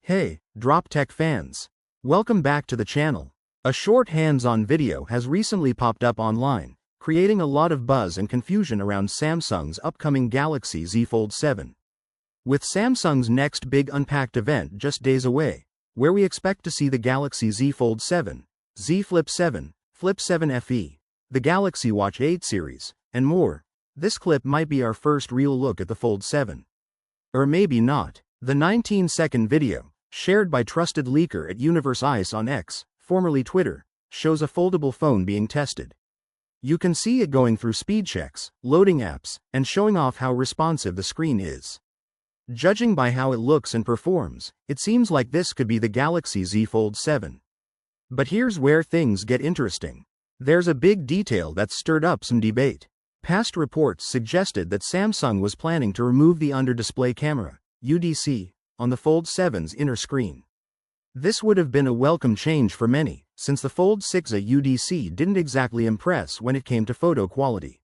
Hey, Drop Tech fans! Welcome back to the channel. A short hands-on video has recently popped up online, creating a lot of buzz and confusion around Samsung's upcoming Galaxy Z Fold 7. With Samsung's next big Unpacked event just days away, where we expect to see the Galaxy Z Fold 7, Z Flip 7, Flip 7 FE, the Galaxy Watch 8 series, and more, this clip might be our first real look at the Fold 7. Or maybe not. The 19-second video, shared by trusted leaker at Universe Ice on X, formerly Twitter, shows a foldable phone being tested. You can see it going through speed checks, loading apps, and showing off how responsive the screen is. Judging by how it looks and performs, it seems like this could be the Galaxy Z Fold 7. But here's where things get interesting. There's a big detail that's stirred up some debate. Past reports suggested that Samsung was planning to remove the under-display camera, UDC, on the Fold 7's inner screen. This would have been a welcome change for many, since the Fold 6's UDC didn't exactly impress when it came to photo quality.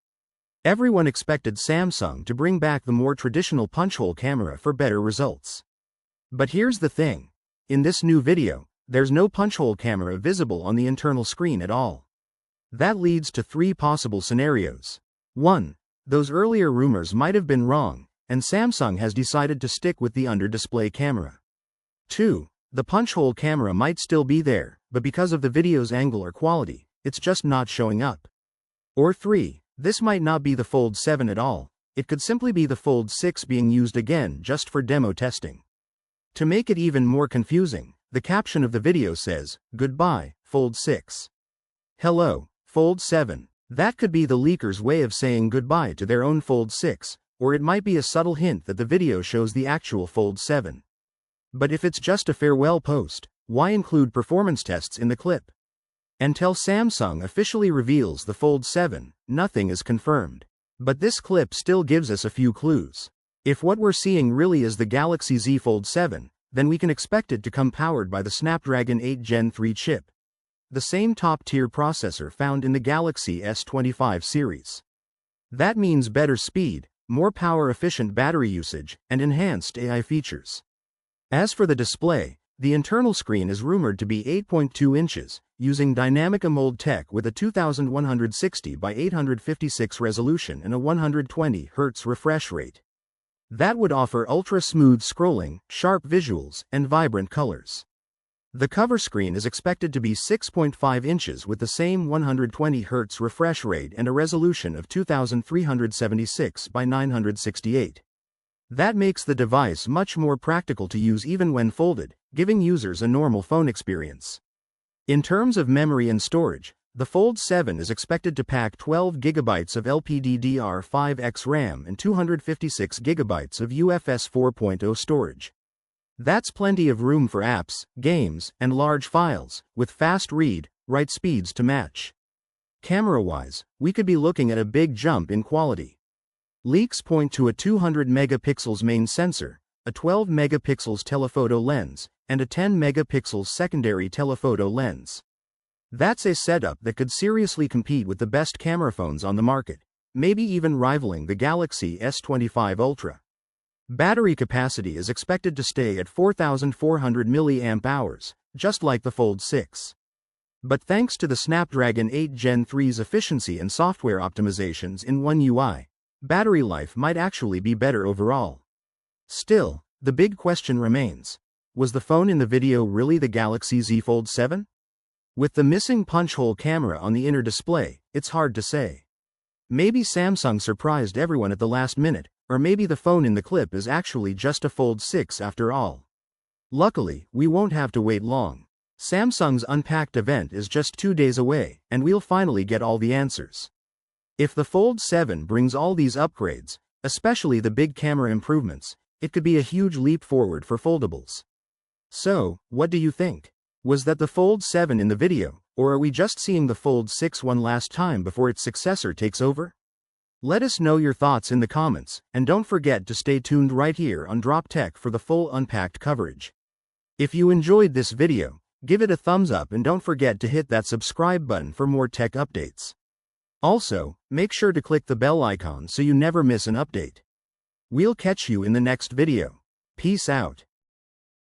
Everyone expected Samsung to bring back the more traditional punch-hole camera for better results. But here's the thing. In this new video, there's no punch-hole camera visible on the internal screen at all. That leads to three possible scenarios. 1. Those earlier rumors might have been wrong, and Samsung has decided to stick with the under-display camera. 2. The punch-hole camera might still be there, but because of the video's angle or quality, it's just not showing up. Or 3. This might not be the Fold 7 at all, it could simply be the Fold 6 being used again just for demo testing. To make it even more confusing, the caption of the video says, "Goodbye, Fold 6. Hello, Fold 7. That could be the leaker's way of saying goodbye to their own Fold 6, or it might be a subtle hint that the video shows the actual Fold 7. But if it's just a farewell post, why include performance tests in the clip? Until Samsung officially reveals the Fold 7, nothing is confirmed. But this clip still gives us a few clues. If what we're seeing really is the Galaxy Z Fold 7, then we can expect it to come powered by the Snapdragon 8 Gen 3 chip, the same top-tier processor found in the Galaxy S25 series. That means better speed, more power-efficient battery usage, and enhanced AI features. As for the display, the internal screen is rumored to be 8.2 inches, using Dynamic AMOLED tech with a 2160 by 856 resolution and a 120 Hz refresh rate. That would offer ultra-smooth scrolling, sharp visuals, and vibrant colors. The cover screen is expected to be 6.5 inches with the same 120 Hz refresh rate and a resolution of 2376 by 968. That makes the device much more practical to use even when folded, giving users a normal phone experience. In terms of memory and storage, the Fold 7 is expected to pack 12 GB of LPDDR5X RAM and 256 GB of UFS 4.0 storage. That's plenty of room for apps, games, and large files, with fast read-write speeds to match. Camera-wise, we could be looking at a big jump in quality. Leaks point to a 200 megapixels main sensor, a 12 megapixels telephoto lens, and a 10 megapixels secondary telephoto lens. That's a setup that could seriously compete with the best camera phones on the market, maybe even rivaling the Galaxy S25 Ultra. Battery capacity is expected to stay at 4,400 mAh, just like the Fold 6. But thanks to the Snapdragon 8 Gen 3's efficiency and software optimizations in One UI, battery life might actually be better overall. Still, the big question remains. Was the phone in the video really the Galaxy Z Fold 7? With the missing punch-hole camera on the inner display, it's hard to say. Maybe Samsung surprised everyone at the last minute, or maybe the phone in the clip is actually just a Fold 6 after all. Luckily, we won't have to wait long. Samsung's Unpacked event is just 2 days away, and we'll finally get all the answers. If the Fold 7 brings all these upgrades, especially the big camera improvements, it could be a huge leap forward for foldables. So, what do you think? Was that the Fold 7 in the video, or are we just seeing the Fold 6 one last time before its successor takes over? Let us know your thoughts in the comments, and don't forget to stay tuned right here on Drop Tech for the full Unpacked coverage. If you enjoyed this video, give it a thumbs up and don't forget to hit that subscribe button for more tech updates. Also, make sure to click the bell icon so you never miss an update. We'll catch you in the next video. Peace out.